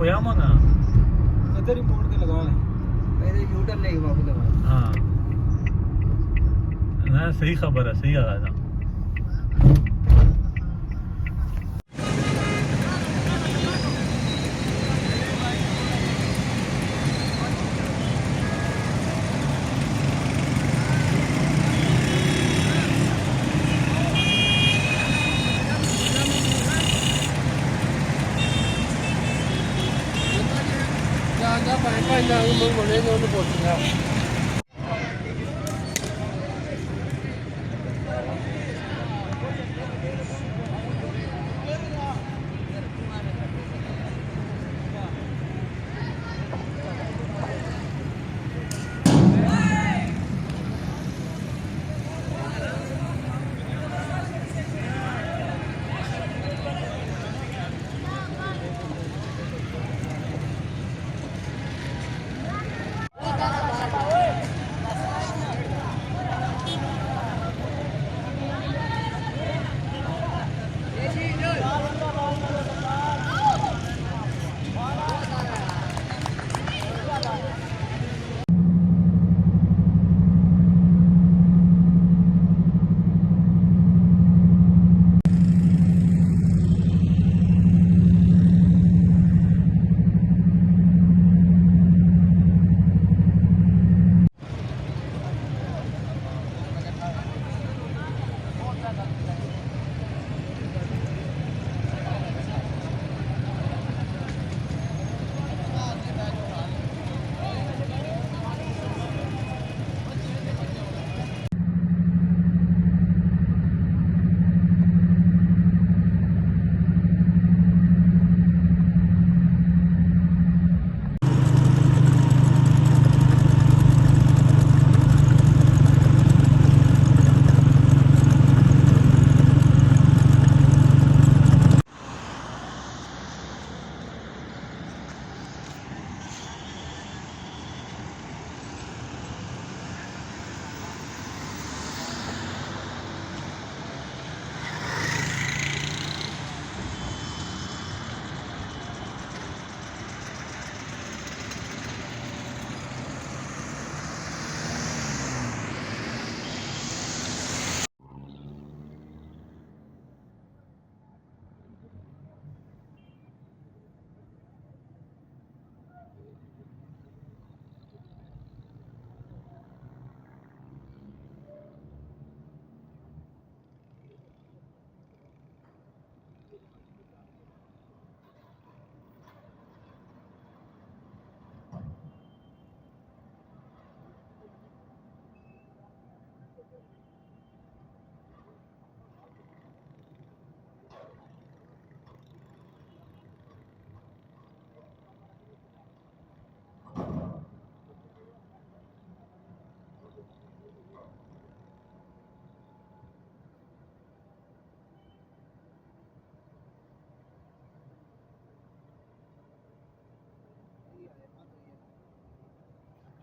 पजामा ना इधर ही मोड़ के लगा है मेरे यूटर ले वापस लगा हाँ ना सही खबर है सही आया था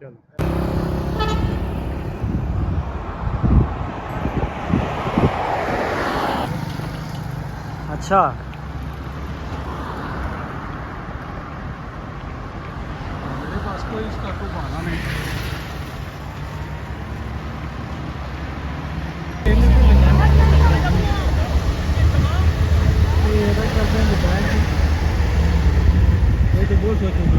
चलो अच्छा मेरे पास कोई इसका कोई बहाना नहीं तो बोल सकते हैं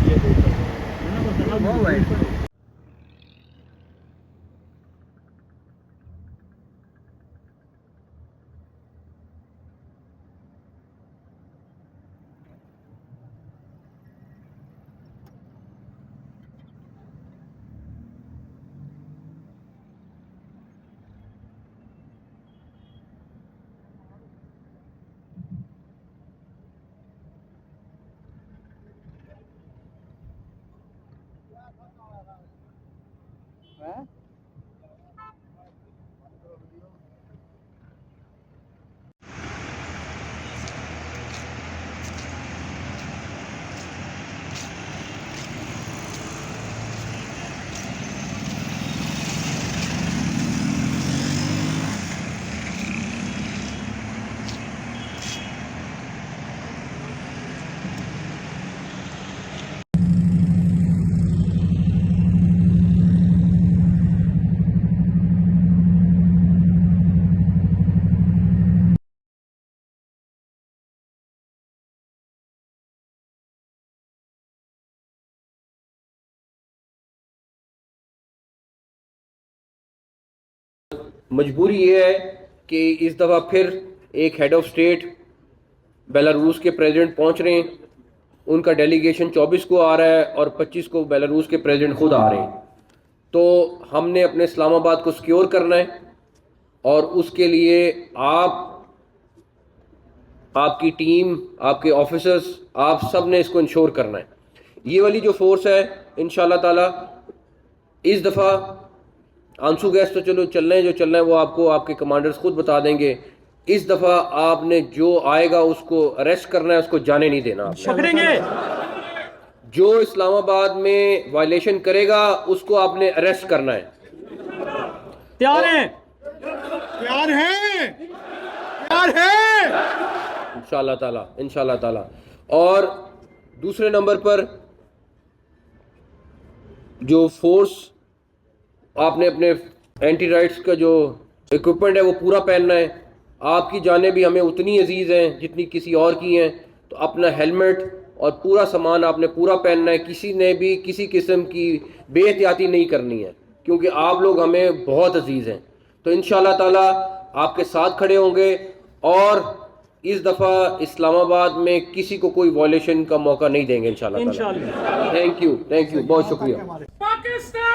मजबूरी ये है कि इस दफ़ा फिर एक हेड ऑफ स्टेट बेलारूस के प्रेसिडेंट पहुंच रहे हैं। उनका डेलीगेशन 24 को आ रहा है और 25 को बेलारूस के प्रेसिडेंट खुद आ रहे हैं। तो हमने अपने इस्लामाबाद को सिक्योर करना है और उसके लिए आपकी टीम, आपके ऑफिसर्स, आप सब ने इसको इंश्योर करना है। ये वाली जो फोर्स है इंशाल्लाह ताला इस दफ़ा आंसू गैस तो चलो चलना है, जो चलना है वो आपको आपके कमांडर्स खुद बता देंगे। इस दफ़ा आपने जो आएगा उसको अरेस्ट करना है, उसको जाने नहीं देना। पकड़ेंगे। जो इस्लामाबाद में वायलेशन करेगा उसको आपने अरेस्ट करना है। तैयार हैं? तैयार है, तैयार है। इंशाल्लाह ताला। और दूसरे नंबर पर जो फोर्स आपने अपने एंटी राइट्स का जो इक्विपमेंट है वो पूरा पहनना है। आपकी जानें भी हमें उतनी अजीज़ हैं जितनी किसी और की हैं। तो अपना हेलमेट और पूरा सामान आपने पूरा पहनना है। किसी ने भी किसी किस्म की बेहतियाती नहीं करनी है, क्योंकि आप लोग हमें बहुत अजीज़ हैं। तो इंशाल्लाह ताला आपके साथ खड़े होंगे और इस दफ़ा इस्लामाबाद में किसी को कोई वॉयलेशन का मौका नहीं देंगे इंशाल्लाह ताला। थैंक यू, बहुत शुक्रिया। पाकिस्तान